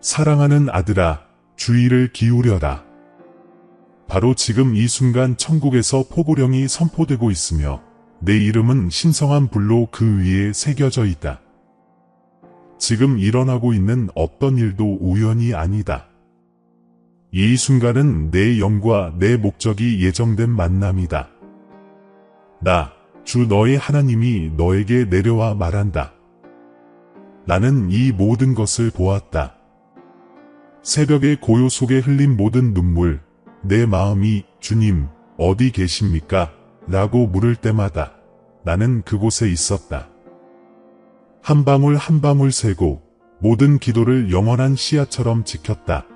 사랑하는 아들아, 주의를 기울여라. 바로 지금 이 순간 천국에서 포고령이 선포되고 있으며 내 이름은 신성한 불로 그 위에 새겨져 있다. 지금 일어나고 있는 어떤 일도 우연이 아니다. 이 순간은 내 영과 내 목적이 예정된 만남이다. 나, 주 너의 하나님이 너에게 내려와 말한다. 나는 이 모든 것을 보았다. 새벽의 고요 속에 흘린 모든 눈물, 내 마음이 주님, 어디 계십니까? 라고 물을 때마다 나는 그곳에 있었다. 한 방울 한 방울 세고 모든 기도를 영원한 씨앗처럼 지켰다.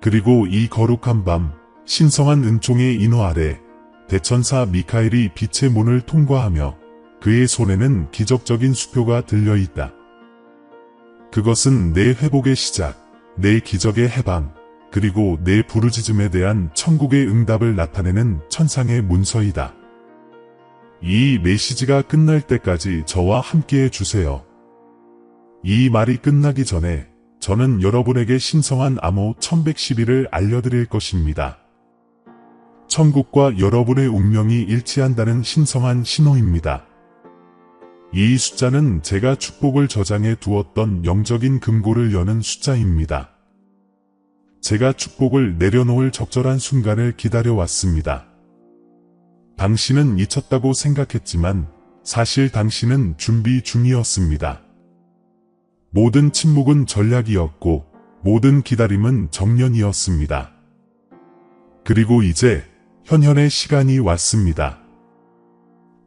그리고 이 거룩한 밤, 신성한 은총의 인호 아래 대천사 미카엘이 빛의 문을 통과하며 그의 손에는 기적적인 수표가 들려있다. 그것은 내 회복의 시작, 내 기적의 해방, 그리고 내 부르짖음에 대한 천국의 응답을 나타내는 천상의 문서이다. 이 메시지가 끝날 때까지 저와 함께해 주세요. 이 말이 끝나기 전에 저는 여러분에게 신성한 암호 1111을 알려드릴 것입니다. 천국과 여러분의 운명이 일치한다는 신성한 신호입니다. 이 숫자는 제가 축복을 저장해 두었던 영적인 금고를 여는 숫자입니다. 제가 축복을 내려놓을 적절한 순간을 기다려왔습니다. 당신은 잊혔다고 생각했지만 사실 당신은 준비 중이었습니다. 모든 침묵은 전략이었고 모든 기다림은 정련이었습니다. 그리고 이제 현현의 시간이 왔습니다.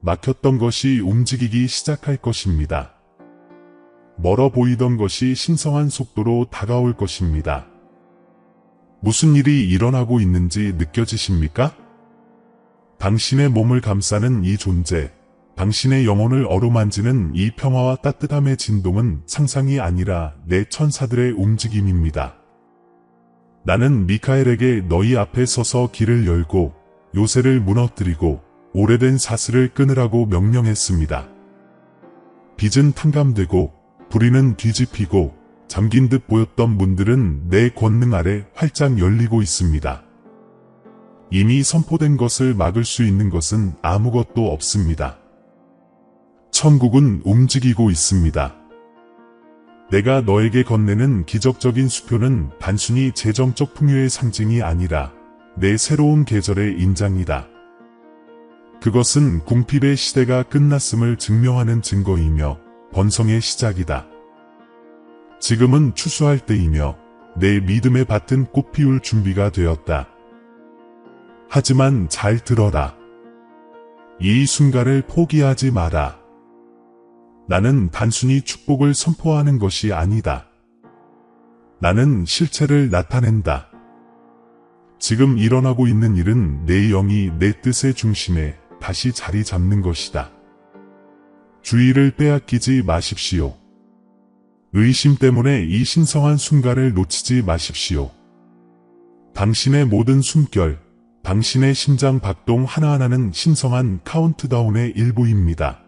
막혔던 것이 움직이기 시작할 것입니다. 멀어 보이던 것이 신성한 속도로 다가올 것입니다. 무슨 일이 일어나고 있는지 느껴지십니까? 당신의 몸을 감싸는 이 존재, 당신의 영혼을 어루만지는 이 평화와 따뜻함의 진동은 상상이 아니라 내 천사들의 움직임입니다. 나는 미카엘에게 너희 앞에 서서 길을 열고 요새를 무너뜨리고 오래된 사슬을 끊으라고 명령했습니다. 빛은 탕감되고 불의는 뒤집히고 잠긴 듯 보였던 문들은 내 권능 아래 활짝 열리고 있습니다. 이미 선포된 것을 막을 수 있는 것은 아무것도 없습니다. 천국은 움직이고 있습니다. 내가 너에게 건네는 기적적인 수표는 단순히 재정적 풍요의 상징이 아니라 내 새로운 계절의 인장이다. 그것은 궁핍의 시대가 끝났음을 증명하는 증거이며 번성의 시작이다. 지금은 추수할 때이며 내 믿음의 밭은 꽃 피울 준비가 되었다. 하지만 잘 들어라. 이 순간을 포기하지 마라. 나는 단순히 축복을 선포하는 것이 아니다. 나는 실체를 나타낸다. 지금 일어나고 있는 일은 내 영이 내 뜻의 중심에 다시 자리 잡는 것이다. 주의를 빼앗기지 마십시오. 의심 때문에 이 신성한 순간을 놓치지 마십시오. 당신의 모든 숨결, 당신의 심장 박동 하나하나는 신성한 카운트다운의 일부입니다.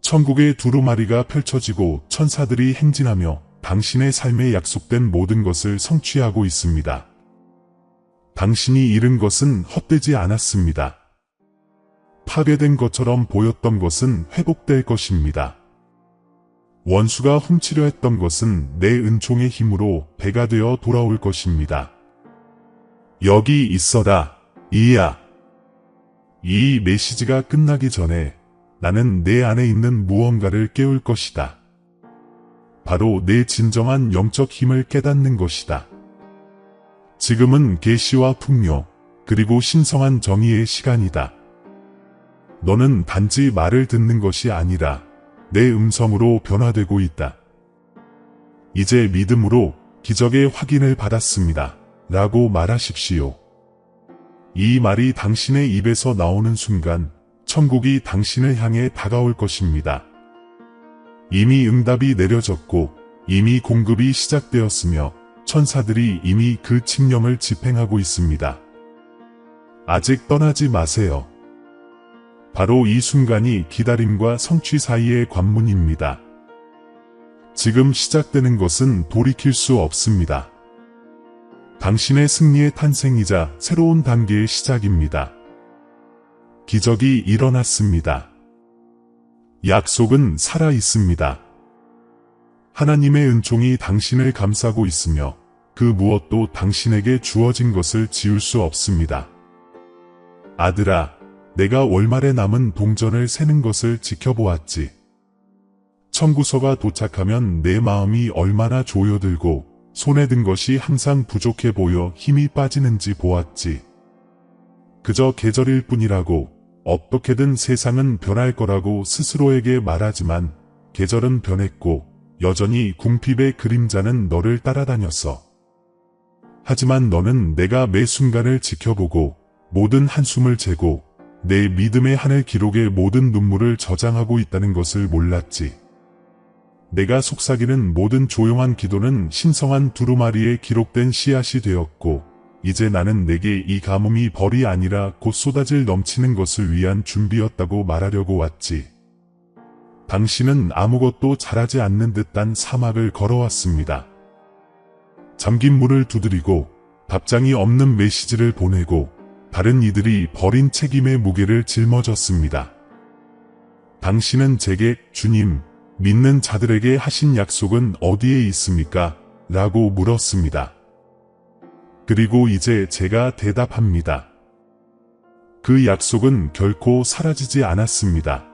천국의 두루마리가 펼쳐지고 천사들이 행진하며 당신의 삶에 약속된 모든 것을 성취하고 있습니다. 당신이 잃은 것은 헛되지 않았습니다. 파괴된 것처럼 보였던 것은 회복될 것입니다. 원수가 훔치려 했던 것은 내 은총의 힘으로 배가 되어 돌아올 것입니다. 여기 있어라, 이야. 이 메시지가 끝나기 전에 나는 내 안에 있는 무언가를 깨울 것이다. 바로 내 진정한 영적 힘을 깨닫는 것이다. 지금은 계시와 풍요, 그리고 신성한 정의의 시간이다. 너는 단지 말을 듣는 것이 아니라 내 음성으로 변화되고 있다. 이제 믿음으로 기적의 확인을 받았습니다. 라고 말하십시오. 이 말이 당신의 입에서 나오는 순간 천국이 당신을 향해 다가올 것입니다. 이미 응답이 내려졌고 이미 공급이 시작되었으며 천사들이 이미 그 칙령을 집행하고 있습니다. 아직 떠나지 마세요. 바로 이 순간이 기다림과 성취 사이의 관문입니다. 지금 시작되는 것은 돌이킬 수 없습니다. 당신의 승리의 탄생이자 새로운 단계의 시작입니다. 기적이 일어났습니다. 약속은 살아 있습니다. 하나님의 은총이 당신을 감싸고 있으며 그 무엇도 당신에게 주어진 것을 지울 수 없습니다. 아들아, 내가 월말에 남은 동전을 세는 것을 지켜보았지. 청구서가 도착하면 내 마음이 얼마나 조여들고 손에 든 것이 항상 부족해 보여 힘이 빠지는지 보았지. 그저 계절일 뿐이라고, 어떻게든 세상은 변할 거라고 스스로에게 말하지만 계절은 변했고 여전히 궁핍의 그림자는 너를 따라다녔어. 하지만 너는 내가 매 순간을 지켜보고 모든 한숨을 재고 내 믿음의 하늘 기록에 모든 눈물을 저장하고 있다는 것을 몰랐지. 내가 속삭이는 모든 조용한 기도는 신성한 두루마리에 기록된 씨앗이 되었고 이제 나는 내게 이 가뭄이 벌이 아니라 곧 쏟아질 넘치는 것을 위한 준비였다고 말하려고 왔지. 당신은 아무것도 잘하지 않는 듯한 사막을 걸어왔습니다. 잠긴 문을 두드리고 답장이 없는 메시지를 보내고 다른 이들이 버린 책임의 무게를 짊어졌습니다. 당신은 제게 주님, 믿는 자들에게 하신 약속은 어디에 있습니까? 라고 물었습니다. 그리고 이제 제가 대답합니다. 그 약속은 결코 사라지지 않았습니다.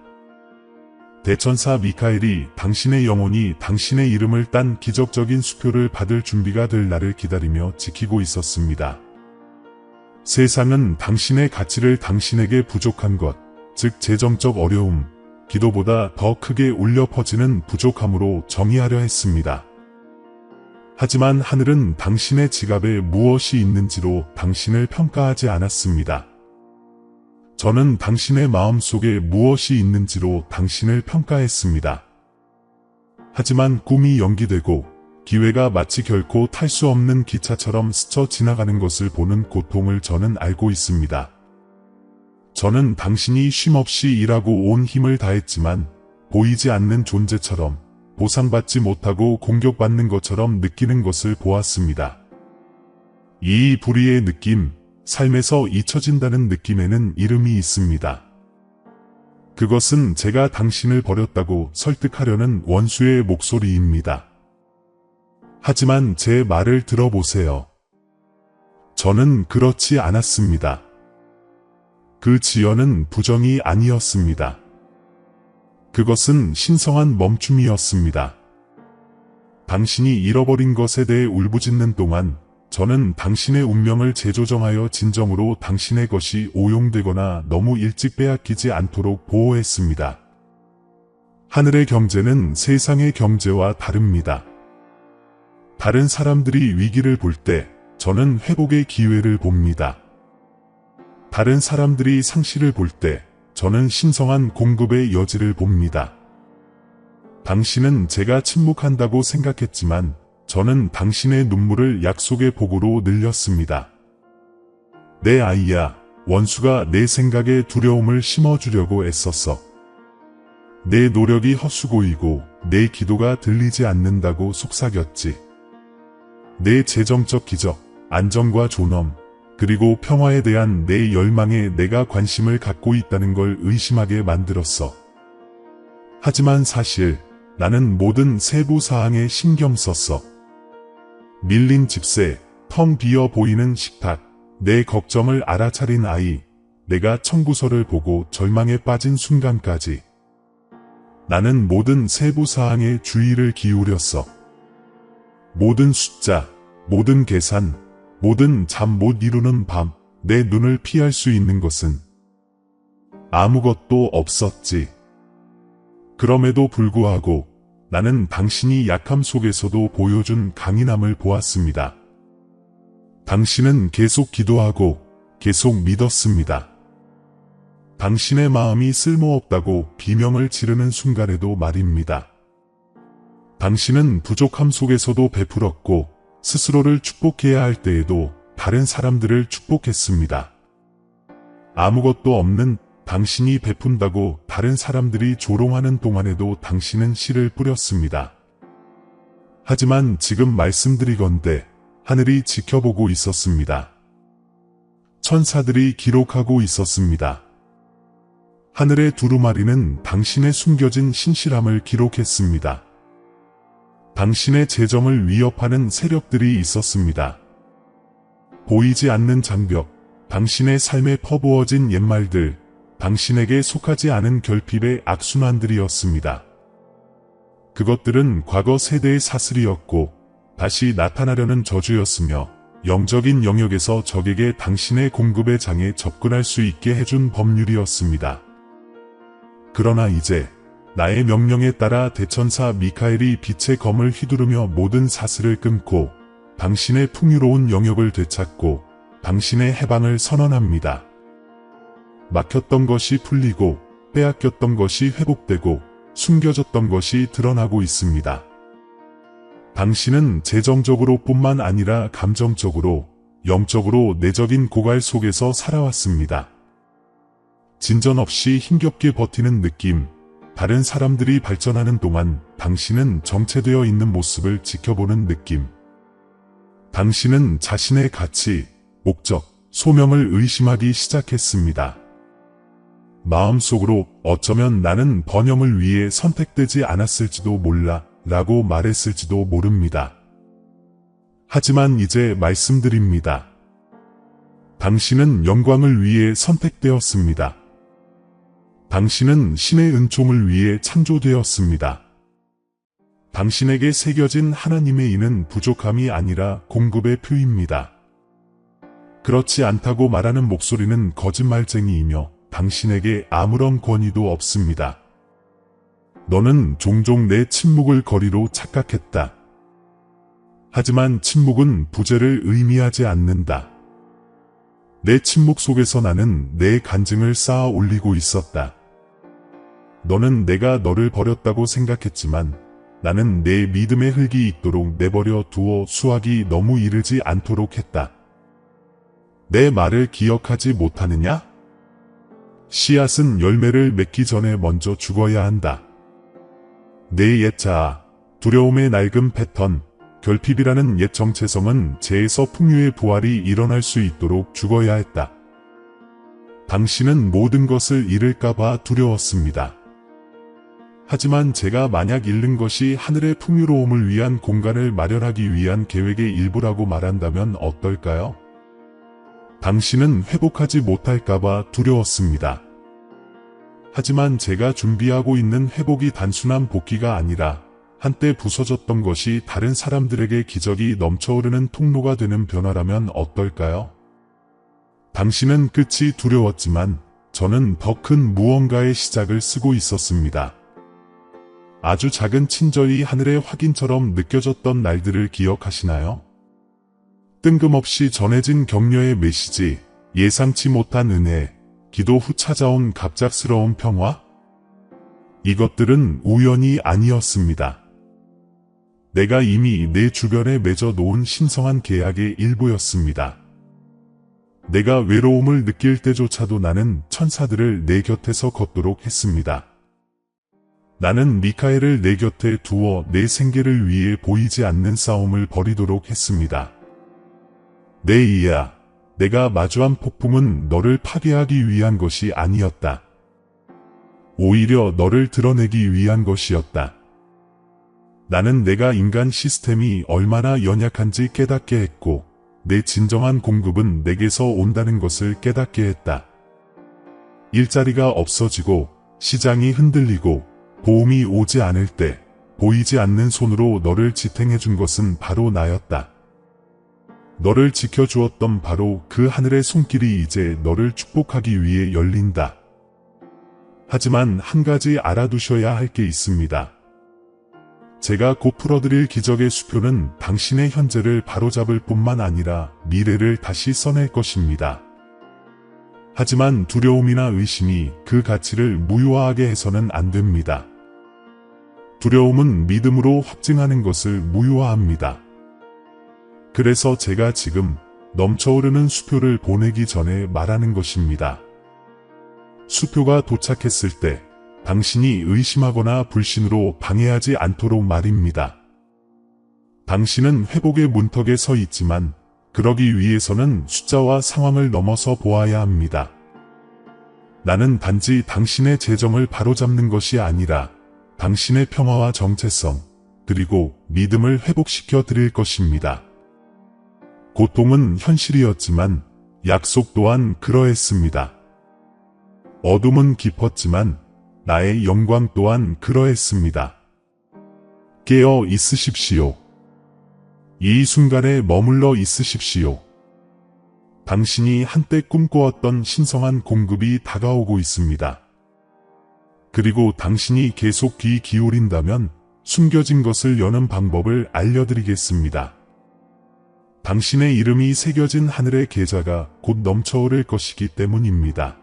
대천사 미카엘이 당신의 영혼이 당신의 이름을 딴 기적적인 수표를 받을 준비가 될 날을 기다리며 지키고 있었습니다. 세상은 당신의 가치를 당신에게 부족한 것, 즉 재정적 어려움, 기도보다 더 크게 울려 퍼지는 부족함으로 정의하려 했습니다. 하지만 하늘은 당신의 지갑에 무엇이 있는지로 당신을 평가하지 않았습니다. 저는 당신의 마음속에 무엇이 있는지로 당신을 평가했습니다. 하지만 꿈이 연기되고 기회가 마치 결코 탈 수 없는 기차처럼 스쳐 지나가는 것을 보는 고통을 저는 알고 있습니다. 저는 당신이 쉼없이 일하고 온 힘을 다했지만 보이지 않는 존재처럼 보상받지 못하고 공격받는 것처럼 느끼는 것을 보았습니다. 이 불의의 느낌, 삶에서 잊혀진다는 느낌에는 이름이 있습니다. 그것은 제가 당신을 버렸다고 설득하려는 원수의 목소리입니다. 하지만 제 말을 들어보세요. 저는 그렇지 않았습니다. 그 지연은 부정이 아니었습니다. 그것은 신성한 멈춤이었습니다. 당신이 잃어버린 것에 대해 울부짖는 동안 저는 당신의 운명을 재조정하여 진정으로 당신의 것이 오용되거나 너무 일찍 빼앗기지 않도록 보호했습니다. 하늘의 경제는 세상의 경제와 다릅니다. 다른 사람들이 위기를 볼 때 저는 회복의 기회를 봅니다. 다른 사람들이 상실을 볼 때 저는 신성한 공급의 여지를 봅니다. 당신은 제가 침묵한다고 생각했지만 저는 당신의 눈물을 약속의 복으로 늘렸습니다. 내 아이야, 원수가 내 생각에 두려움을 심어주려고 애썼어. 내 노력이 헛수고이고 내 기도가 들리지 않는다고 속삭였지. 내 재정적 기적, 안정과 존엄, 그리고 평화에 대한 내 열망에 내가 관심을 갖고 있다는 걸 의심하게 만들었어. 하지만 사실 나는 모든 세부 사항에 신경 썼어. 밀린 집세, 텅 비어 보이는 식탁, 내 걱정을 알아차린 아이, 내가 청구서를 보고 절망에 빠진 순간까지. 나는 모든 세부 사항에 주의를 기울였어. 모든 숫자, 모든 계산, 모든 잠 못 이루는 밤, 내 눈을 피할 수 있는 것은 아무것도 없었지. 그럼에도 불구하고 나는 당신이 약함 속에서도 보여준 강인함을 보았습니다. 당신은 계속 기도하고 계속 믿었습니다. 당신의 마음이 쓸모없다고 비명을 지르는 순간에도 말입니다. 당신은 부족함 속에서도 베풀었고 스스로를 축복해야 할 때에도 다른 사람들을 축복했습니다. 아무것도 없는 당신이 베푼다고 다른 사람들이 조롱하는 동안에도 당신은 씨를 뿌렸습니다. 하지만 지금 말씀드리건대 하늘이 지켜보고 있었습니다. 천사들이 기록하고 있었습니다. 하늘의 두루마리는 당신의 숨겨진 신실함을 기록했습니다. 당신의 재정을 위협하는 세력들이 있었습니다. 보이지 않는 장벽, 당신의 삶에 퍼부어진 옛말들, 당신에게 속하지 않은 결핍의 악순환들이었습니다. 그것들은 과거 세대의 사슬이었고 다시 나타나려는 저주였으며 영적인 영역에서 적에게 당신의 공급의 장에 접근할 수 있게 해준 법률이었습니다. 그러나 이제 나의 명령에 따라 대천사 미카엘이 빛의 검을 휘두르며 모든 사슬을 끊고 당신의 풍요로운 영역을 되찾고 당신의 해방을 선언합니다. 막혔던 것이 풀리고 빼앗겼던 것이 회복되고 숨겨졌던 것이 드러나고 있습니다. 당신은 재정적으로 뿐만 아니라 감정적으로, 영적으로 내적인 고갈 속에서 살아왔습니다. 진전 없이 힘겹게 버티는 느낌, 다른 사람들이 발전하는 동안 당신은 정체되어 있는 모습을 지켜보는 느낌. 당신은 자신의 가치, 목적, 소명을 의심하기 시작했습니다. 마음속으로 어쩌면 나는 번영을 위해 선택되지 않았을지도 몰라 라고 말했을지도 모릅니다. 하지만 이제 말씀드립니다. 당신은 영광을 위해 선택되었습니다. 당신은 신의 은총을 위해 창조되었습니다. 당신에게 새겨진 하나님의 인은 부족함이 아니라 공급의 표입니다. 그렇지 않다고 말하는 목소리는 거짓말쟁이이며 당신에게 아무런 권위도 없습니다. 너는 종종 내 침묵을 거리로 착각했다. 하지만 침묵은 부재를 의미하지 않는다. 내 침묵 속에서 나는 내 간증을 쌓아 올리고 있었다. 너는 내가 너를 버렸다고 생각했지만 나는 내 믿음의 흙이 있도록 내버려 두어 수확이 너무 이르지 않도록 했다. 내 말을 기억하지 못하느냐? 씨앗은 열매를 맺기 전에 먼저 죽어야 한다. 내 옛 자아, 두려움의 낡은 패턴, 결핍이라는 옛 정체성은 재에서 풍요의 부활이 일어날 수 있도록 죽어야 했다. 당신은 모든 것을 잃을까봐 두려웠습니다. 하지만 제가 만약 잃는 것이 하늘의 풍요로움을 위한 공간을 마련하기 위한 계획의 일부라고 말한다면 어떨까요? 당신은 회복하지 못할까봐 두려웠습니다. 하지만 제가 준비하고 있는 회복이 단순한 복귀가 아니라 한때 부서졌던 것이 다른 사람들에게 기적이 넘쳐오르는 통로가 되는 변화라면 어떨까요? 당신은 끝이 두려웠지만 저는 더 큰 무언가의 시작을 쓰고 있었습니다. 아주 작은 친절이 하늘의 확인처럼 느껴졌던 날들을 기억하시나요? 뜬금없이 전해진 격려의 메시지, 예상치 못한 은혜, 기도 후 찾아온 갑작스러운 평화? 이것들은 우연이 아니었습니다. 내가 이미 내 주변에 맺어 놓은 신성한 계약의 일부였습니다. 내가 외로움을 느낄 때조차도 나는 천사들을 내 곁에서 걷도록 했습니다. 나는 미카엘을 내 곁에 두어 내 생계를 위해 보이지 않는 싸움을 벌이도록 했습니다. 내 이야, 내가 마주한 폭풍은 너를 파괴하기 위한 것이 아니었다. 오히려 너를 드러내기 위한 것이었다. 나는 내가 인간 시스템이 얼마나 연약한지 깨닫게 했고, 내 진정한 공급은 내게서 온다는 것을 깨닫게 했다. 일자리가 없어지고, 시장이 흔들리고, 도움이 오지 않을 때, 보이지 않는 손으로 너를 지탱해준 것은 바로 나였다. 너를 지켜주었던 바로 그 하늘의 손길이 이제 너를 축복하기 위해 열린다. 하지만 한 가지 알아두셔야 할 게 있습니다. 제가 곧 풀어드릴 기적의 수표는 당신의 현재를 바로잡을 뿐만 아니라 미래를 다시 써낼 것입니다. 하지만 두려움이나 의심이 그 가치를 무효화하게 해서는 안 됩니다. 두려움은 믿음으로 확증하는 것을 무효화합니다. 그래서 제가 지금 넘쳐오르는 수표를 보내기 전에 말하는 것입니다. 수표가 도착했을 때 당신이 의심하거나 불신으로 방해하지 않도록 말입니다. 당신은 회복의 문턱에 서 있지만 그러기 위해서는 숫자와 상황을 넘어서 보아야 합니다. 나는 단지 당신의 재정을 바로잡는 것이 아니라 당신의 평화와 정체성, 그리고 믿음을 회복시켜 드릴 것입니다. 고통은 현실이었지만 약속 또한 그러했습니다. 어둠은 깊었지만 나의 영광 또한 그러했습니다. 깨어 있으십시오. 이 순간에 머물러 있으십시오. 당신이 한때 꿈꾸었던 신성한 공급이 다가오고 있습니다. 그리고 당신이 계속 귀 기울인다면 숨겨진 것을 여는 방법을 알려드리겠습니다. 당신의 이름이 새겨진 하늘의 계좌가 곧 넘쳐오를 것이기 때문입니다.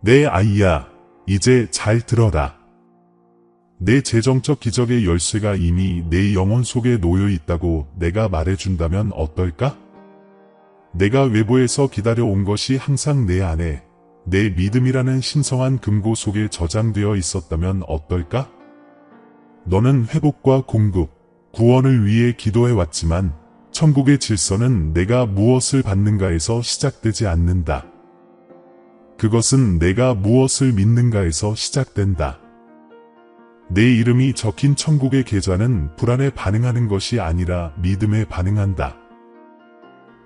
내 아이야, 이제 잘 들어라. 내 재정적 기적의 열쇠가 이미 내 영혼 속에 놓여 있다고 내가 말해준다면 어떨까? 내가 외부에서 기다려온 것이 항상 내 안에 내 믿음이라는 신성한 금고 속에 저장되어 있었다면 어떨까? 너는 회복과 공급, 구원을 위해 기도해왔지만 천국의 질서는 내가 무엇을 받는가에서 시작되지 않는다. 그것은 내가 무엇을 믿는가에서 시작된다. 내 이름이 적힌 천국의 계좌는 불안에 반응하는 것이 아니라 믿음에 반응한다.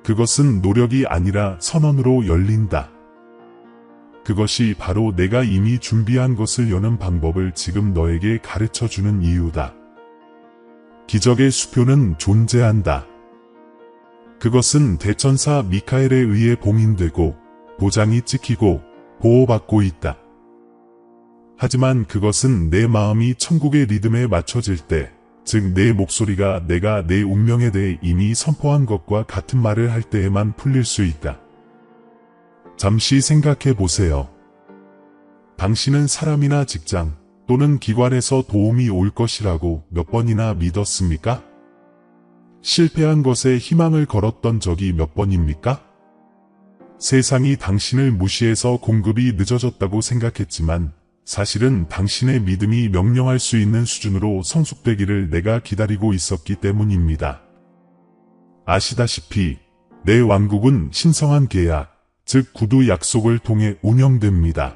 그것은 노력이 아니라 선언으로 열린다. 그것이 바로 내가 이미 준비한 것을 여는 방법을 지금 너에게 가르쳐주는 이유다. 기적의 수표는 존재한다. 그것은 대천사 미카엘에 의해 봉인되고 도장이 찍히고 보호받고 있다. 하지만 그것은 내 마음이 천국의 리듬에 맞춰질 때, 즉 내 목소리가 내가 내 운명에 대해 이미 선포한 것과 같은 말을 할 때에만 풀릴 수 있다. 잠시 생각해 보세요. 당신은 사람이나 직장 또는 기관에서 도움이 올 것이라고 몇 번이나 믿었습니까? 실패한 것에 희망을 걸었던 적이 몇 번입니까? 세상이 당신을 무시해서 공급이 늦어졌다고 생각했지만 사실은 당신의 믿음이 명령할 수 있는 수준으로 성숙되기를 내가 기다리고 있었기 때문입니다. 아시다시피 내 왕국은 신성한 계약, 즉 구두 약속을 통해 운영됩니다.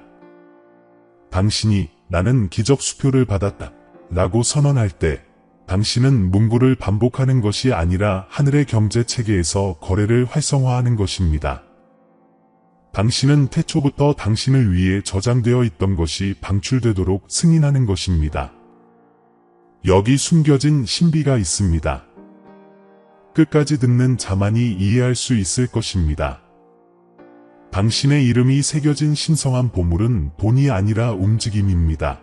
당신이 나는 기적 수표를 받았다 라고 선언할 때 당신은 문구를 반복하는 것이 아니라 하늘의 경제 체계에서 거래를 활성화하는 것입니다. 당신은 태초부터 당신을 위해 저장되어 있던 것이 방출되도록 승인하는 것입니다. 여기 숨겨진 신비가 있습니다. 끝까지 듣는 자만이 이해할 수 있을 것입니다. 당신의 이름이 새겨진 신성한 보물은 돈이 아니라 움직임입니다.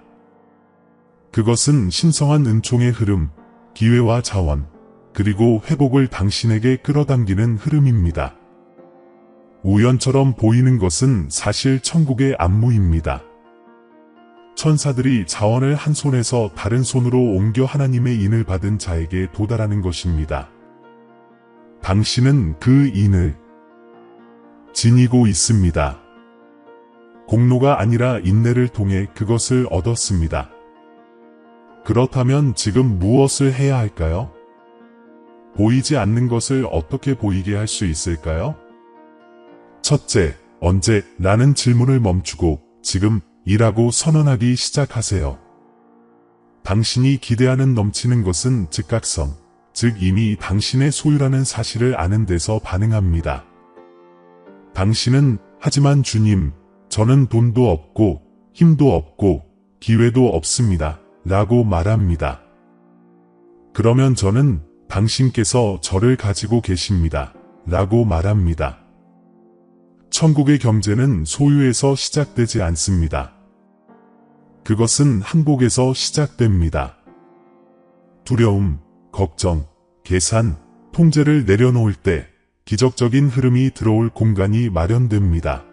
그것은 신성한 은총의 흐름, 기회와 자원, 그리고 회복을 당신에게 끌어당기는 흐름입니다. 우연처럼 보이는 것은 사실 천국의 안무입니다. 천사들이 자원을 한 손에서 다른 손으로 옮겨 하나님의 인을 받은 자에게 도달하는 것입니다. 당신은 그 인을 지니고 있습니다. 공로가 아니라 인내를 통해 그것을 얻었습니다. 그렇다면 지금 무엇을 해야 할까요? 보이지 않는 것을 어떻게 보이게 할 수 있을까요? 첫째, 언제? 라는 질문을 멈추고 지금 이라고 선언하기 시작하세요. 당신이 기대하는 넘치는 것은 즉각성, 즉 이미 당신의 소유라는 사실을 아는 데서 반응합니다. 당신은 하지만 주님, 저는 돈도 없고 힘도 없고 기회도 없습니다. 라고 말합니다. 그러면 저는 당신께서 저를 가지고 계십니다. 라고 말합니다. 천국의 경제는 소유에서 시작되지 않습니다. 그것은 항복에서 시작됩니다. 두려움, 걱정, 계산, 통제를 내려놓을 때 기적적인 흐름이 들어올 공간이 마련됩니다.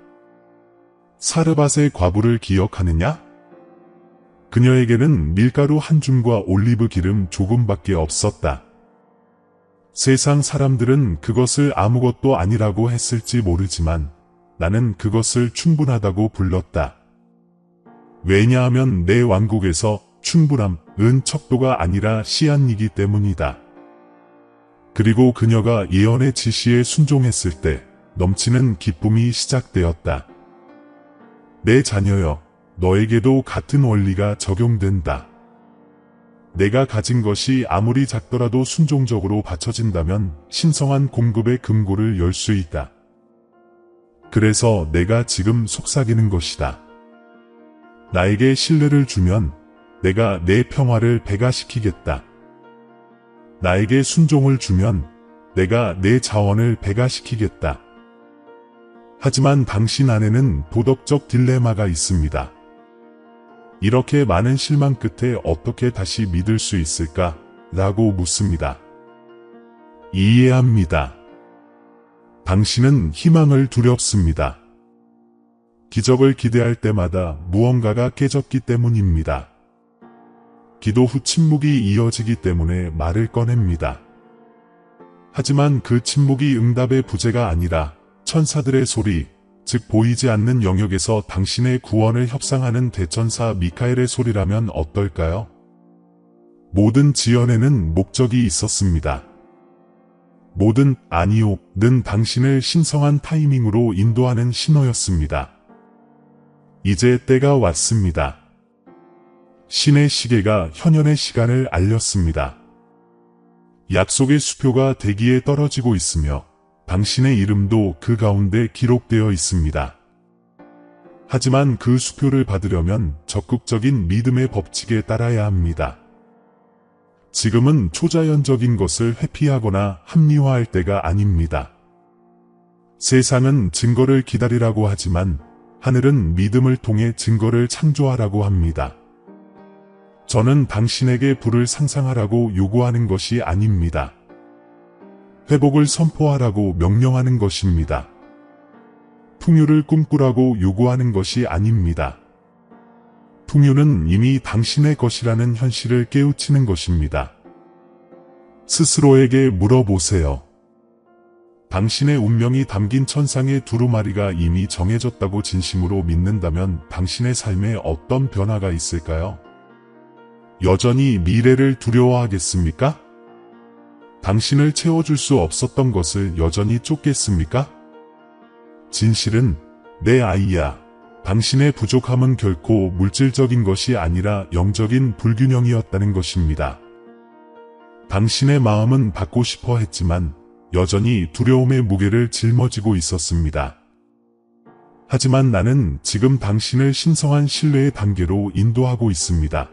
사르밧의 과부를 기억하느냐? 그녀에게는 밀가루 한 줌과 올리브 기름 조금밖에 없었다. 세상 사람들은 그것을 아무것도 아니라고 했을지 모르지만 나는 그것을 충분하다고 불렀다. 왜냐하면 내 왕국에서 충분함은 척도가 아니라 씨앗이기 때문이다. 그리고 그녀가 예언의 지시에 순종했을 때 넘치는 기쁨이 시작되었다. 내 자녀여, 너에게도 같은 원리가 적용된다. 내가 가진 것이 아무리 작더라도 순종적으로 바쳐진다면 신성한 공급의 금고를 열 수 있다. 그래서 내가 지금 속삭이는 것이다. 나에게 신뢰를 주면 내가 내 평화를 배가시키겠다. 나에게 순종을 주면 내가 내 자원을 배가시키겠다. 하지만 당신 안에는 도덕적 딜레마가 있습니다. 이렇게 많은 실망 끝에 어떻게 다시 믿을 수 있을까? 라고 묻습니다. 이해합니다. 당신은 희망을 두렵습니다. 기적을 기대할 때마다 무언가가 깨졌기 때문입니다. 기도 후 침묵이 이어지기 때문에 말을 꺼냅니다. 하지만 그 침묵이 응답의 부재가 아니라 천사들의 소리, 즉 보이지 않는 영역에서 당신의 구원을 협상하는 대천사 미카엘의 소리라면 어떨까요? 모든 지연에는 목적이 있었습니다. 모든 아니오는 당신을 신성한 타이밍으로 인도하는 신호였습니다. 이제 때가 왔습니다. 신의 시계가 현현의 시간을 알렸습니다. 약속의 수표가 대기에 떨어지고 있으며 당신의 이름도 그 가운데 기록되어 있습니다. 하지만 그 수표를 받으려면 적극적인 믿음의 법칙에 따라야 합니다. 지금은 초자연적인 것을 회피하거나 합리화할 때가 아닙니다. 세상은 증거를 기다리라고 하지만 하늘은 믿음을 통해 증거를 창조하라고 합니다. 저는 당신에게 불을 상상하라고 요구하는 것이 아닙니다. 회복을 선포하라고 명령하는 것입니다. 풍요를 꿈꾸라고 요구하는 것이 아닙니다. 풍요는 이미 당신의 것이라는 현실을 깨우치는 것입니다. 스스로에게 물어보세요. 당신의 운명이 담긴 천상의 두루마리가 이미 정해졌다고 진심으로 믿는다면 당신의 삶에 어떤 변화가 있을까요? 여전히 미래를 두려워하겠습니까? 당신을 채워줄 수 없었던 것을 여전히 쫓겠습니까? 진실은 내 아이야. 당신의 부족함은 결코 물질적인 것이 아니라 영적인 불균형이었다는 것입니다. 당신의 마음은 받고 싶어 했지만 여전히 두려움의 무게를 짊어지고 있었습니다. 하지만 나는 지금 당신을 신성한 신뢰의 단계로 인도하고 있습니다.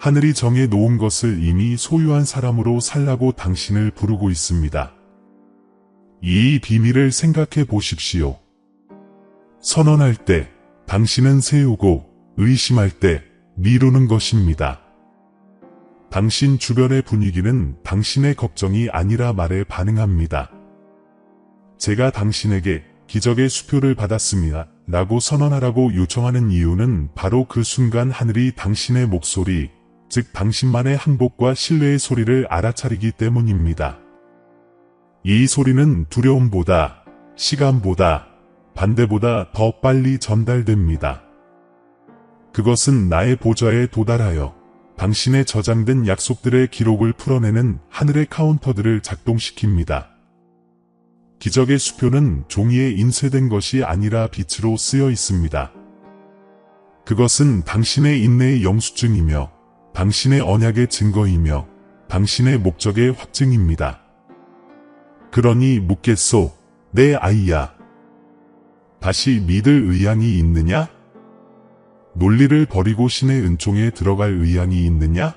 하늘이 정해 놓은 것을 이미 소유한 사람으로 살라고 당신을 부르고 있습니다. 이 비밀을 생각해 보십시오. 선언할 때 당신은 세우고 의심할 때 미루는 것입니다. 당신 주변의 분위기는 당신의 걱정이 아니라 말에 반응합니다. 제가 당신에게 기적의 수표를 받았습니다. 라고 선언하라고 요청하는 이유는 바로 그 순간 하늘이 당신의 목소리, 즉 당신만의 항복과 신뢰의 소리를 알아차리기 때문입니다. 이 소리는 두려움보다, 시간보다, 반대보다 더 빨리 전달됩니다. 그것은 나의 보좌에 도달하여 당신의 저장된 약속들의 기록을 풀어내는 하늘의 카운터들을 작동시킵니다. 기적의 수표는 종이에 인쇄된 것이 아니라 빛으로 쓰여 있습니다. 그것은 당신의 인내의 영수증이며 당신의 언약의 증거이며 당신의 목적의 확증입니다. 그러니 묻겠소, 내 아이야. 다시 믿을 의향이 있느냐? 논리를 버리고 신의 은총에 들어갈 의향이 있느냐?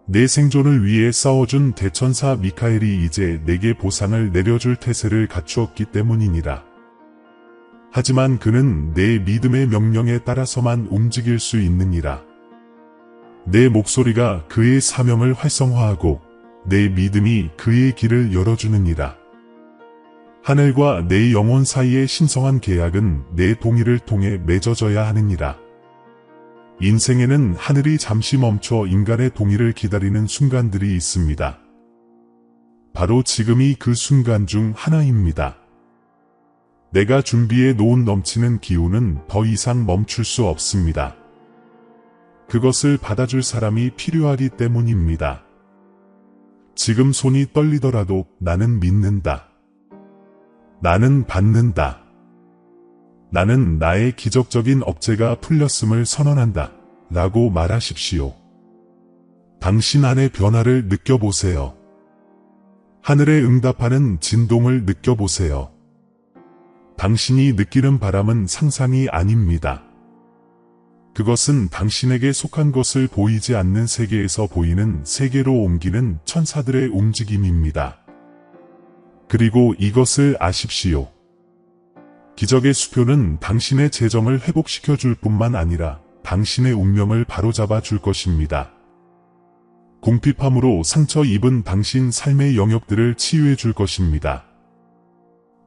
내 생존을 위해 싸워준 대천사 미카엘이 이제 내게 보상을 내려줄 태세를 갖추었기 때문이니라. 하지만 그는 내 믿음의 명령에 따라서만 움직일 수 있느니라. 내 목소리가 그의 사명을 활성화하고 내 믿음이 그의 길을 열어주느니라. 하늘과 내 영혼 사이의 신성한 계약은 내 동의를 통해 맺어져야 하느니라. 인생에는 하늘이 잠시 멈춰 인간의 동의를 기다리는 순간들이 있습니다. 바로 지금이 그 순간 중 하나입니다. 내가 준비해 놓은 넘치는 기운은 더 이상 멈출 수 없습니다. 그것을 받아줄 사람이 필요하기 때문입니다. 지금 손이 떨리더라도 나는 믿는다. 나는 받는다. 나는 나의 기적적인 억제가 풀렸음을 선언한다. 라고 말하십시오. 당신 안의 변화를 느껴보세요. 하늘에 응답하는 진동을 느껴보세요. 당신이 느끼는 바람은 상상이 아닙니다. 그것은 당신에게 속한 것을 보이지 않는 세계에서 보이는 세계로 옮기는 천사들의 움직임입니다. 그리고 이것을 아십시오. 기적의 수표는 당신의 재정을 회복시켜 줄 뿐만 아니라 당신의 운명을 바로잡아 줄 것입니다. 궁핍함으로 상처 입은 당신 삶의 영역들을 치유해 줄 것입니다.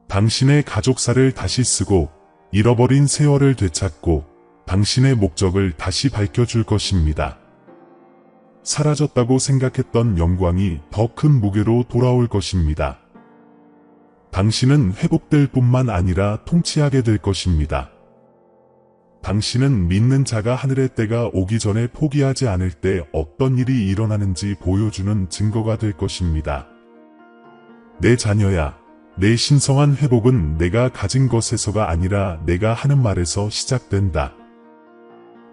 당신의 가족사를 다시 쓰고 잃어버린 세월을 되찾고 당신의 목적을 다시 밝혀줄 것입니다. 사라졌다고 생각했던 영광이 더 큰 무게로 돌아올 것입니다. 당신은 회복될 뿐만 아니라 통치하게 될 것입니다. 당신은 믿는 자가 하늘의 때가 오기 전에 포기하지 않을 때 어떤 일이 일어나는지 보여주는 증거가 될 것입니다. 내 자녀야, 내 신성한 회복은 내가 가진 것에서가 아니라 내가 하는 말에서 시작된다.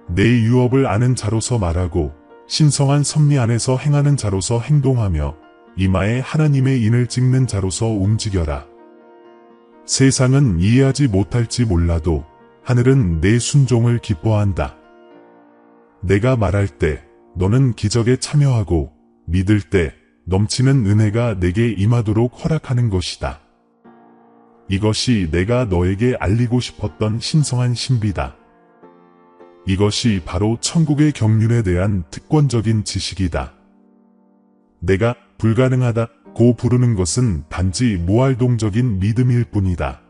내 유업을 아는 자로서 말하고 신성한 섭리 안에서 행하는 자로서 행동하며 이마에 하나님의 인을 찍는 자로서 움직여라. 세상은 이해하지 못할지 몰라도 하늘은 내 순종을 기뻐한다. 내가 말할 때 너는 기적에 참여하고 믿을 때 넘치는 은혜가 내게 임하도록 허락하는 것이다. 이것이 내가 너에게 알리고 싶었던 신성한 신비다. 이것이 바로 천국의 경륜에 대한 특권적인 지식이다. 내가 불가능하다고 부르는 것은 단지 무활동적인 믿음일 뿐이다.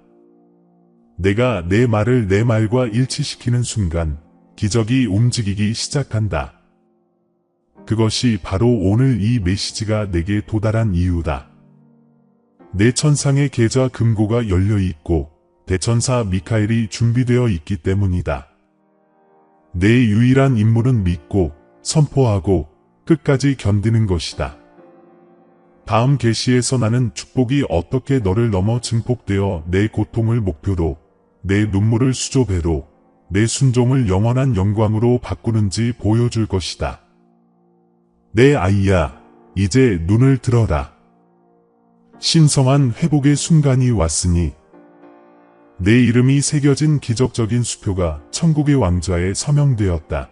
내가 내 말을 내 말과 일치시키는 순간 기적이 움직이기 시작한다. 그것이 바로 오늘 이 메시지가 내게 도달한 이유다. 내 천상의 계좌 금고가 열려 있고 대천사 미카엘이 준비되어 있기 때문이다. 내 유일한 임무는 믿고 선포하고 끝까지 견디는 것이다. 다음 계시에서 나는 축복이 어떻게 너를 넘어 증폭되어 내 고통을 목표로, 내 눈물을 수조배로, 내 순종을 영원한 영광으로 바꾸는지 보여줄 것이다. 내 아이야, 이제 눈을 들어라. 신성한 회복의 순간이 왔으니 내 이름이 새겨진 기적적인 수표가 천국의 왕좌에 서명되었다.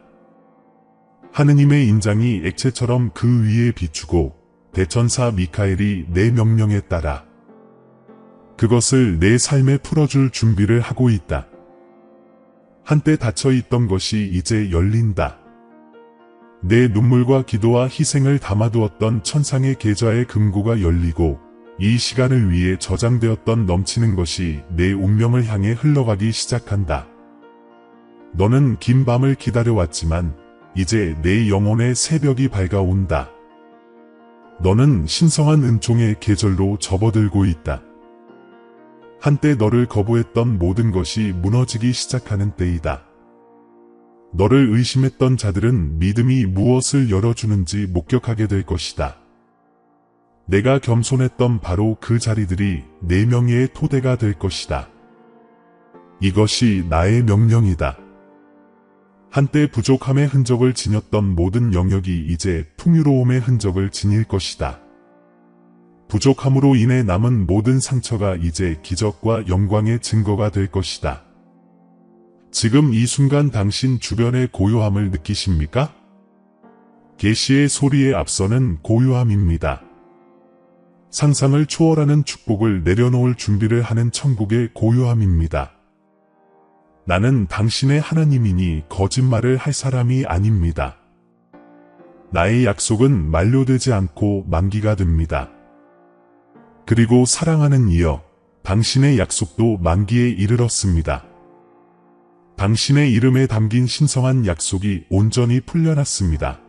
하느님의 인장이 액체처럼 그 위에 비추고 대천사 미카엘이 내 명령에 따라 그것을 내 삶에 풀어줄 준비를 하고 있다. 한때 닫혀있던 것이 이제 열린다. 내 눈물과 기도와 희생을 담아두었던 천상의 계좌의 금고가 열리고 이 시간을 위해 저장되었던 넘치는 것이 내 운명을 향해 흘러가기 시작한다. 너는 긴 밤을 기다려왔지만 이제 내 영혼의 새벽이 밝아온다. 너는 신성한 은총의 계절로 접어들고 있다. 한때 너를 거부했던 모든 것이 무너지기 시작하는 때이다. 너를 의심했던 자들은 믿음이 무엇을 열어주는지 목격하게 될 것이다. 내가 겸손했던 바로 그 자리들이 내 명예의 토대가 될 것이다. 이것이 나의 명령이다. 한때 부족함의 흔적을 지녔던 모든 영역이 이제 풍요로움의 흔적을 지닐 것이다. 부족함으로 인해 남은 모든 상처가 이제 기적과 영광의 증거가 될 것이다. 지금 이 순간 당신 주변의 고요함을 느끼십니까? 계시의 소리에 앞서는 고요함입니다. 상상을 초월하는 축복을 내려놓을 준비를 하는 천국의 고요함입니다. 나는 당신의 하나님이니 거짓말을 할 사람이 아닙니다. 나의 약속은 만료되지 않고 만기가 됩니다. 그리고 사랑하는 이여, 당신의 약속도 만기에 이르렀습니다. 당신의 이름에 담긴 신성한 약속이 온전히 풀려났습니다.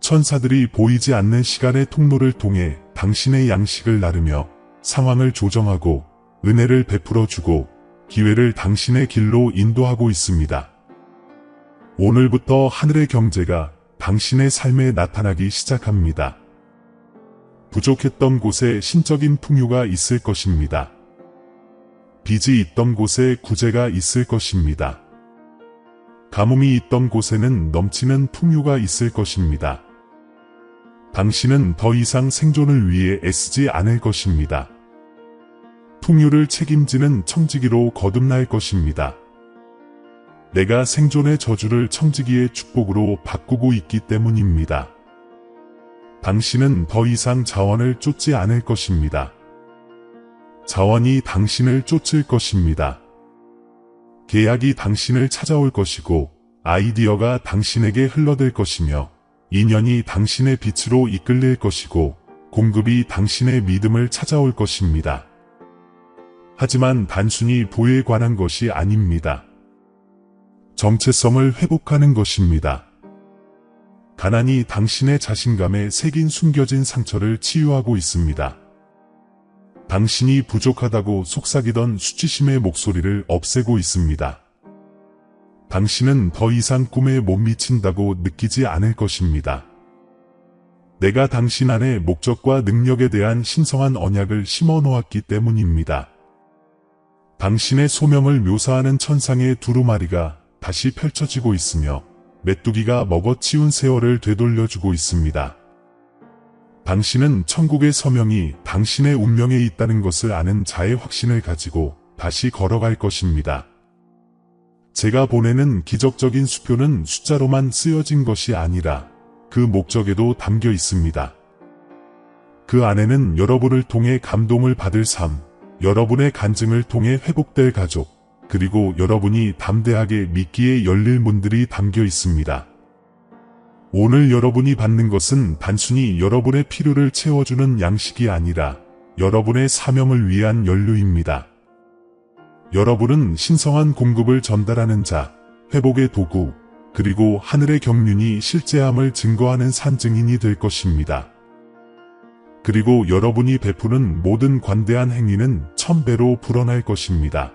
천사들이 보이지 않는 시간의 통로를 통해 당신의 양식을 나르며 상황을 조정하고 은혜를 베풀어주고 기회를 당신의 길로 인도하고 있습니다. 오늘부터 하늘의 경제가 당신의 삶에 나타나기 시작합니다. 부족했던 곳에 신적인 풍요가 있을 것입니다. 빚이 있던 곳에 구제가 있을 것입니다. 가뭄이 있던 곳에는 넘치는 풍요가 있을 것입니다. 당신은 더 이상 생존을 위해 애쓰지 않을 것입니다. 풍요를 책임지는 청지기로 거듭날 것입니다. 내가 생존의 저주를 청지기의 축복으로 바꾸고 있기 때문입니다. 당신은 더 이상 자원을 쫓지 않을 것입니다. 자원이 당신을 쫓을 것입니다. 계약이 당신을 찾아올 것이고 아이디어가 당신에게 흘러들 것이며 인연이 당신의 빛으로 이끌릴 것이고 공급이 당신의 믿음을 찾아올 것입니다. 하지만 단순히 부에 관한 것이 아닙니다. 정체성을 회복하는 것입니다. 가난이 당신의 자신감에 새긴 숨겨진 상처를 치유하고 있습니다. 당신이 부족하다고 속삭이던 수치심의 목소리를 없애고 있습니다. 당신은 더 이상 꿈에 못 미친다고 느끼지 않을 것입니다. 내가 당신 안에 목적과 능력에 대한 신성한 언약을 심어 놓았기 때문입니다. 당신의 소명을 묘사하는 천상의 두루마리가 다시 펼쳐지고 있으며 메뚜기가 먹어치운 세월을 되돌려주고 있습니다. 당신은 천국의 서명이 당신의 운명에 있다는 것을 아는 자의 확신을 가지고 다시 걸어갈 것입니다. 제가 보내는 기적적인 수표는 숫자로만 쓰여진 것이 아니라 그 목적에도 담겨 있습니다. 그 안에는 여러분을 통해 감동을 받을 삶, 여러분의 간증을 통해 회복될 가족, 그리고 여러분이 담대하게 믿기에 열릴 문들이 담겨 있습니다. 오늘 여러분이 받는 것은 단순히 여러분의 필요를 채워주는 양식이 아니라 여러분의 사명을 위한 연료입니다. 여러분은 신성한 공급을 전달하는 자, 회복의 도구, 그리고 하늘의 경륜이 실제함을 증거하는 산증인이 될 것입니다. 그리고 여러분이 베푸는 모든 관대한 행위는 1000배로 불어날 것입니다.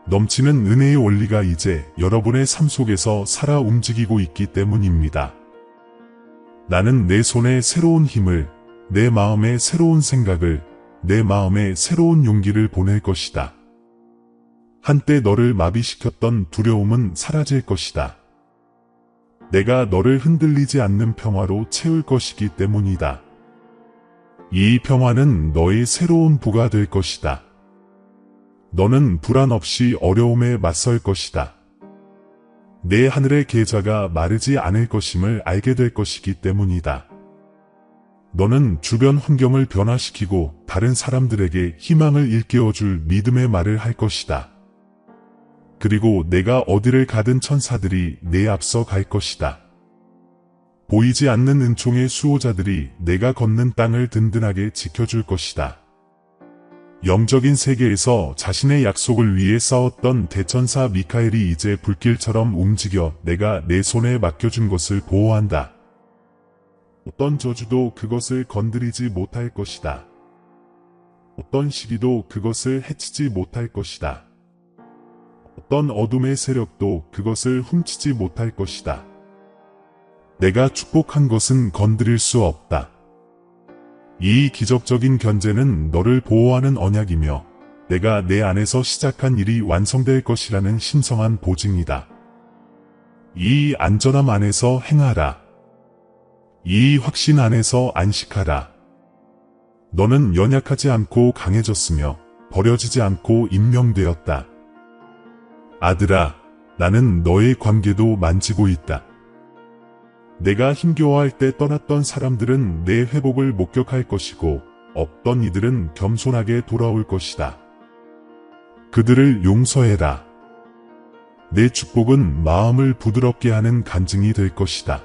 넘치는 은혜의 원리가 이제 여러분의 삶 속에서 살아 움직이고 있기 때문입니다. 나는 내 손에 새로운 힘을, 내 마음에 새로운 생각을, 내 마음에 새로운 용기를 보낼 것이다. 한때 너를 마비시켰던 두려움은 사라질 것이다. 내가 너를 흔들리지 않는 평화로 채울 것이기 때문이다. 이 평화는 너의 새로운 부가 될 것이다. 너는 불안 없이 어려움에 맞설 것이다. 내 하늘의 계좌가 마르지 않을 것임을 알게 될 것이기 때문이다. 너는 주변 환경을 변화시키고 다른 사람들에게 희망을 일깨워줄 믿음의 말을 할 것이다. 그리고 내가 어디를 가든 천사들이 내 앞서 갈 것이다. 보이지 않는 은총의 수호자들이 내가 걷는 땅을 든든하게 지켜줄 것이다. 영적인 세계에서 자신의 약속을 위해 싸웠던 대천사 미카엘이 이제 불길처럼 움직여 내가 내 손에 맡겨준 것을 보호한다. 어떤 저주도 그것을 건드리지 못할 것이다. 어떤 시기도 그것을 해치지 못할 것이다. 어떤 어둠의 세력도 그것을 훔치지 못할 것이다. 내가 축복한 것은 건드릴 수 없다. 이 기적적인 견제는 너를 보호하는 언약이며 내가 내 안에서 시작한 일이 완성될 것이라는 신성한 보증이다. 이 안전함 안에서 행하라. 이 확신 안에서 안식하라. 너는 연약하지 않고 강해졌으며 버려지지 않고 임명되었다. 아들아, 나는 너의 관계도 만지고 있다. 내가 힘겨워할 때 떠났던 사람들은 내 회복을 목격할 것이고 없던 이들은 겸손하게 돌아올 것이다. 그들을 용서해라. 내 축복은 마음을 부드럽게 하는 간증이 될 것이다.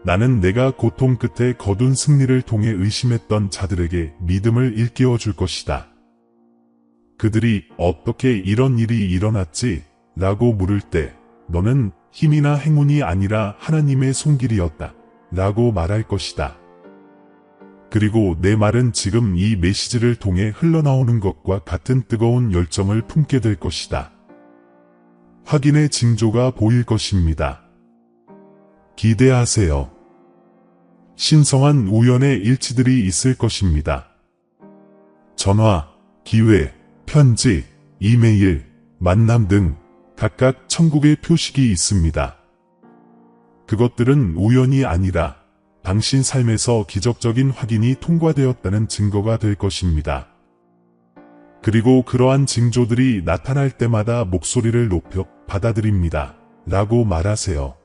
나는 내가 고통 끝에 거둔 승리를 통해 의심했던 자들에게 믿음을 일깨워 줄 것이다. 그들이 어떻게 이런 일이 일어났지? 라고 물을 때 너는 힘이나 행운이 아니라 하나님의 손길이었다. 라고 말할 것이다. 그리고 내 말은 지금 이 메시지를 통해 흘러나오는 것과 같은 뜨거운 열정을 품게 될 것이다. 확인의 징조가 보일 것입니다. 기대하세요. 신성한 우연의 일치들이 있을 것입니다. 전화, 기회, 편지, 이메일, 만남 등 각각 천국의 표식이 있습니다. 그것들은 우연이 아니라 당신 삶에서 기적적인 확인이 통과되었다는 증거가 될 것입니다. 그리고 그러한 징조들이 나타날 때마다 목소리를 높여 받아들입니다. 라고 말하세요.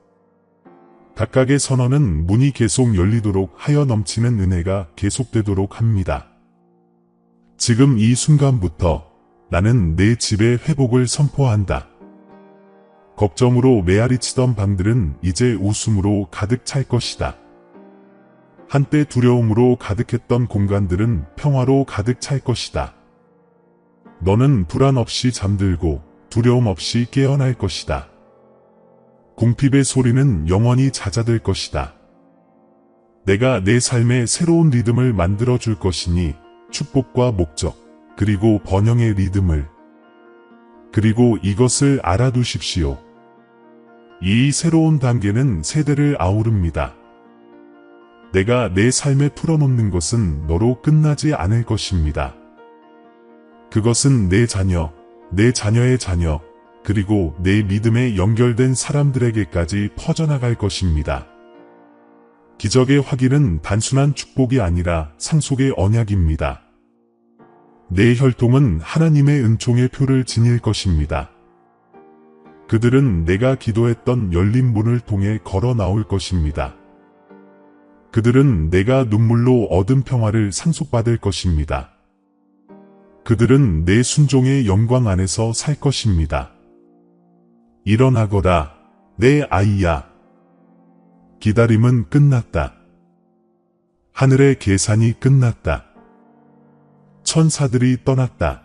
각각의 선언은 문이 계속 열리도록 하여 넘치는 은혜가 계속되도록 합니다. 지금 이 순간부터 나는 내 집의 회복을 선포한다. 걱정으로 메아리치던 방들은 이제 웃음으로 가득 찰 것이다. 한때 두려움으로 가득했던 공간들은 평화로 가득 찰 것이다. 너는 불안 없이 잠들고 두려움 없이 깨어날 것이다. 궁핍의 소리는 영원히 잦아들 것이다. 내가 내 삶에 새로운 리듬을 만들어 줄 것이니 축복과 목적, 그리고 번영의 리듬을. 그리고 이것을 알아두십시오. 이 새로운 단계는 세대를 아우릅니다. 내가 내 삶에 풀어놓는 것은 너로 끝나지 않을 것입니다. 그것은 내 자녀, 내 자녀의 자녀, 그리고 내 믿음에 연결된 사람들에게까지 퍼져나갈 것입니다. 기적의 확인은 단순한 축복이 아니라 상속의 언약입니다. 내 혈통은 하나님의 은총의 표를 지닐 것입니다. 그들은 내가 기도했던 열린 문을 통해 걸어 나올 것입니다. 그들은 내가 눈물로 얻은 평화를 상속받을 것입니다. 그들은 내 순종의 영광 안에서 살 것입니다. 일어나거라, 내 아이야. 기다림은 끝났다. 하늘의 계산이 끝났다. 천사들이 떠났다.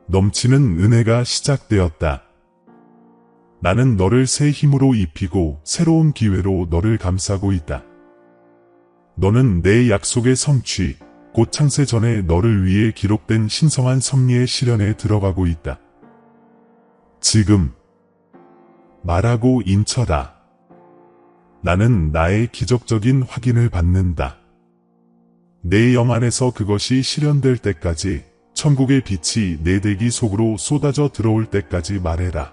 넘치는 은혜가 시작되었다. 나는 너를 새 힘으로 입히고 새로운 기회로 너를 감싸고 있다. 너는 내 약속의 성취, 곧 창세 전에 너를 위해 기록된 신성한 섭리의 실현에 들어가고 있다. 지금 말하고 인쳐라. 나는 나의 기적적인 확인을 받는다. 내 영 안에서 그것이 실현될 때까지, 천국의 빛이 내 대기 속으로 쏟아져 들어올 때까지 말해라.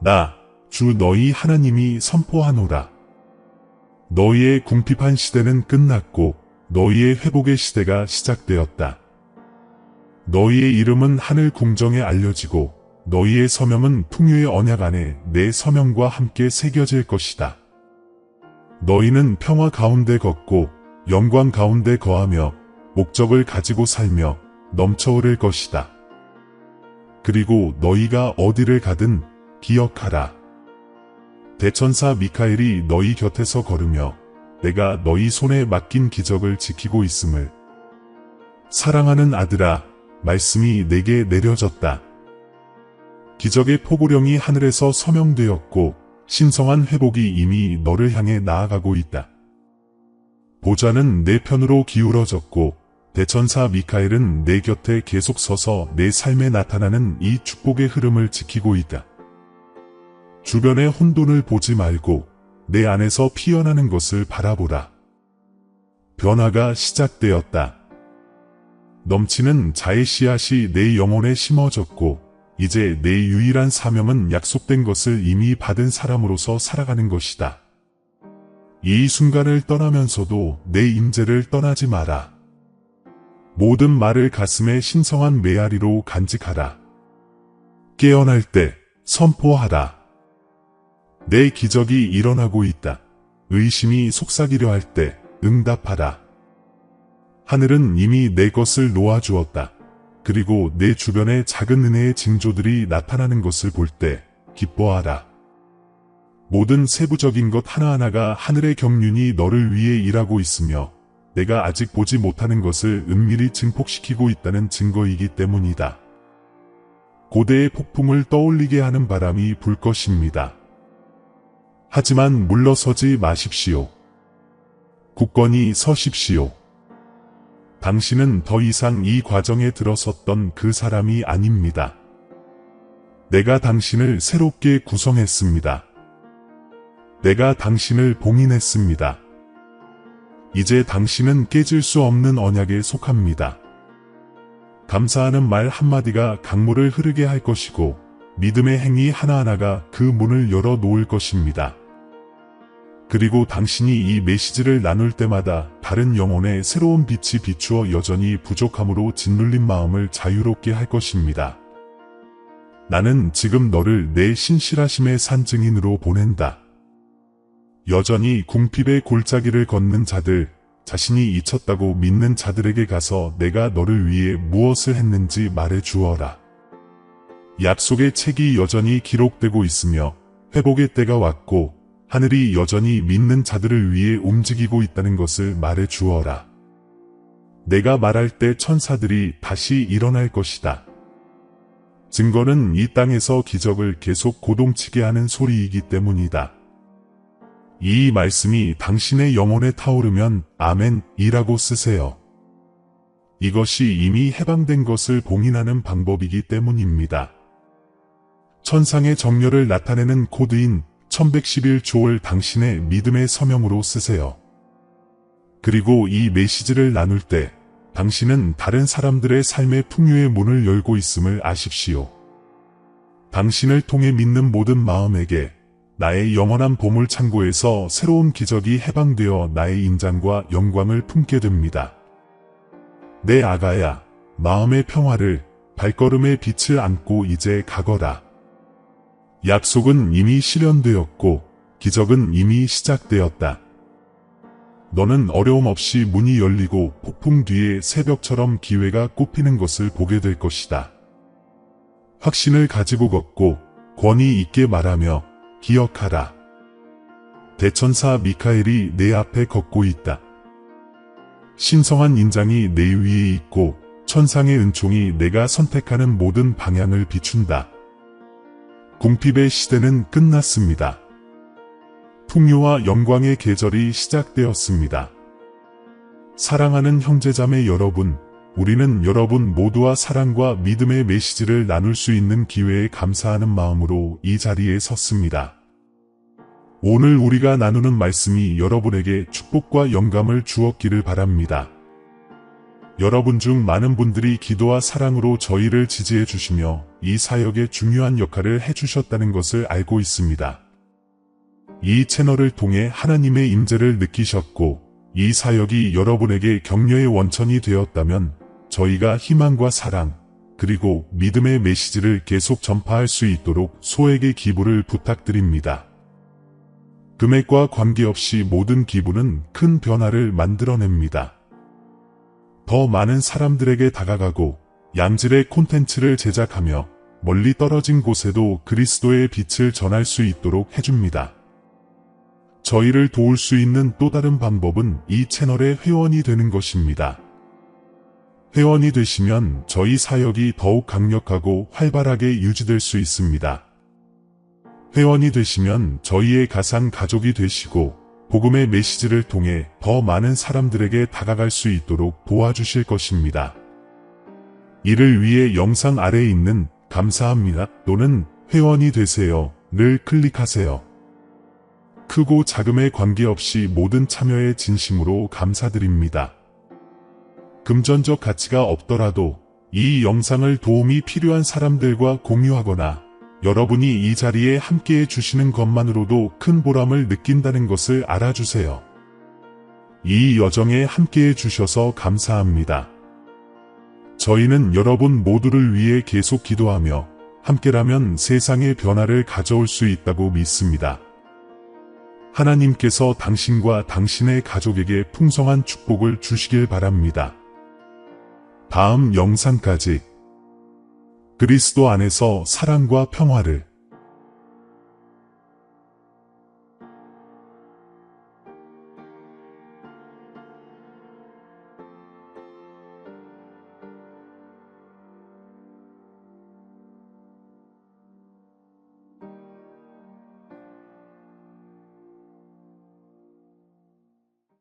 나, 주 너희 하나님이 선포하노라. 너희의 궁핍한 시대는 끝났고 너희의 회복의 시대가 시작되었다. 너희의 이름은 하늘 궁정에 알려지고 너희의 서명은 풍요의 언약 안에 내 서명과 함께 새겨질 것이다. 너희는 평화 가운데 걷고 영광 가운데 거하며 목적을 가지고 살며 넘쳐오를 것이다. 그리고 너희가 어디를 가든 기억하라. 대천사 미카엘이 너희 곁에서 걸으며 내가 너희 손에 맡긴 기적을 지키고 있음을. 사랑하는 아들아, 말씀이 내게 내려졌다. 기적의 포고령이 하늘에서 서명되었고 신성한 회복이 이미 너를 향해 나아가고 있다. 보좌는 내 편으로 기울어졌고 대천사 미카엘은 내 곁에 계속 서서 내 삶에 나타나는 이 축복의 흐름을 지키고 있다. 주변의 혼돈을 보지 말고 내 안에서 피어나는 것을 바라보라. 변화가 시작되었다. 넘치는 자의 씨앗이 내 영혼에 심어졌고 이제 내 유일한 사명은 약속된 것을 이미 받은 사람으로서 살아가는 것이다. 이 순간을 떠나면서도 내 임재를 떠나지 마라. 모든 말을 가슴에 신성한 메아리로 간직하라. 깨어날 때 선포하라. 내 기적이 일어나고 있다. 의심이 속삭이려 할 때 응답하라. 하늘은 이미 내 것을 놓아주었다. 그리고 내 주변에 작은 은혜의 징조들이 나타나는 것을 볼 때 기뻐하라. 모든 세부적인 것 하나하나가 하늘의 경륜이 너를 위해 일하고 있으며 내가 아직 보지 못하는 것을 은밀히 증폭시키고 있다는 증거이기 때문이다. 고대의 폭풍을 떠올리게 하는 바람이 불 것입니다. 하지만 물러서지 마십시오. 굳건히 서십시오. 당신은 더 이상 이 과정에 들어섰던 그 사람이 아닙니다. 내가 당신을 새롭게 구성했습니다. 내가 당신을 봉인했습니다. 이제 당신은 깨질 수 없는 언약에 속합니다. 감사하는 말 한마디가 강물을 흐르게 할 것이고 믿음의 행위 하나하나가 그 문을 열어 놓을 것입니다. 그리고 당신이 이 메시지를 나눌 때마다 다른 영혼의 새로운 빛이 비추어 여전히 부족함으로 짓눌린 마음을 자유롭게 할 것입니다. 나는 지금 너를 내 신실하심의 산증인으로 보낸다. 여전히 궁핍의 골짜기를 걷는 자들, 자신이 잊혔다고 믿는 자들에게 가서 내가 너를 위해 무엇을 했는지 말해 주어라. 약속의 책이 여전히 기록되고 있으며 회복의 때가 왔고 하늘이 여전히 믿는 자들을 위해 움직이고 있다는 것을 말해 주어라. 내가 말할 때 천사들이 다시 일어날 것이다. 증거는 이 땅에서 기적을 계속 고동치게 하는 소리이기 때문이다. 이 말씀이 당신의 영혼에 타오르면 아멘이라고 쓰세요. 이것이 이미 해방된 것을 봉인하는 방법이기 때문입니다. 천상의 정렬을 나타내는 코드인 1111조를 당신의 믿음의 서명으로 쓰세요. 그리고 이 메시지를 나눌 때 당신은 다른 사람들의 삶의 풍요의 문을 열고 있음을 아십시오. 당신을 통해 믿는 모든 마음에게 나의 영원한 보물 창고에서 새로운 기적이 해방되어 나의 인장과 영광을 품게 됩니다. 내 아가야, 마음의 평화를, 발걸음의 빛을 안고 이제 가거라. 약속은 이미 실현되었고 기적은 이미 시작되었다. 너는 어려움 없이 문이 열리고 폭풍 뒤에 새벽처럼 기회가 꽃피는 것을 보게 될 것이다. 확신을 가지고 걷고 권위 있게 말하며 기억하라. 대천사 미카엘이 내 앞에 걷고 있다. 신성한 인장이 내 위에 있고 천상의 은총이 내가 선택하는 모든 방향을 비춘다. 궁핍의 시대는 끝났습니다. 풍요와 영광의 계절이 시작되었습니다. 사랑하는 형제자매 여러분, 우리는 여러분 모두와 사랑과 믿음의 메시지를 나눌 수 있는 기회에 감사하는 마음으로 이 자리에 섰습니다. 오늘 우리가 나누는 말씀이 여러분에게 축복과 영감을 주었기를 바랍니다. 여러분 중 많은 분들이 기도와 사랑으로 저희를 지지해 주시며 이 사역에 중요한 역할을 해주셨다는 것을 알고 있습니다. 이 채널을 통해 하나님의 임재를 느끼셨고 이 사역이 여러분에게 격려의 원천이 되었다면 저희가 희망과 사랑 그리고 믿음의 메시지를 계속 전파할 수 있도록 소액의 기부를 부탁드립니다. 금액과 관계없이 모든 기부는 큰 변화를 만들어냅니다. 더 많은 사람들에게 다가가고 양질의 콘텐츠를 제작하며 멀리 떨어진 곳에도 그리스도의 빛을 전할 수 있도록 해줍니다. 저희를 도울 수 있는 또 다른 방법은 이 채널의 회원이 되는 것입니다. 회원이 되시면 저희 사역이 더욱 강력하고 활발하게 유지될 수 있습니다. 회원이 되시면 저희의 가상 가족이 되시고 복음의 메시지를 통해 더 많은 사람들에게 다가갈 수 있도록 도와주실 것입니다. 이를 위해 영상 아래에 있는 감사합니다 또는 회원이 되세요를 클릭하세요. 크고 작음에 관계없이 모든 참여에 진심으로 감사드립니다. 금전적 가치가 없더라도 이 영상을 도움이 필요한 사람들과 공유하거나 여러분이 이 자리에 함께해 주시는 것만으로도 큰 보람을 느낀다는 것을 알아주세요. 이 여정에 함께해 주셔서 감사합니다. 저희는 여러분 모두를 위해 계속 기도하며 함께라면 세상의 변화를 가져올 수 있다고 믿습니다. 하나님께서 당신과 당신의 가족에게 풍성한 축복을 주시길 바랍니다. 다음 영상까지 그리스도 안에서 사랑과 평화를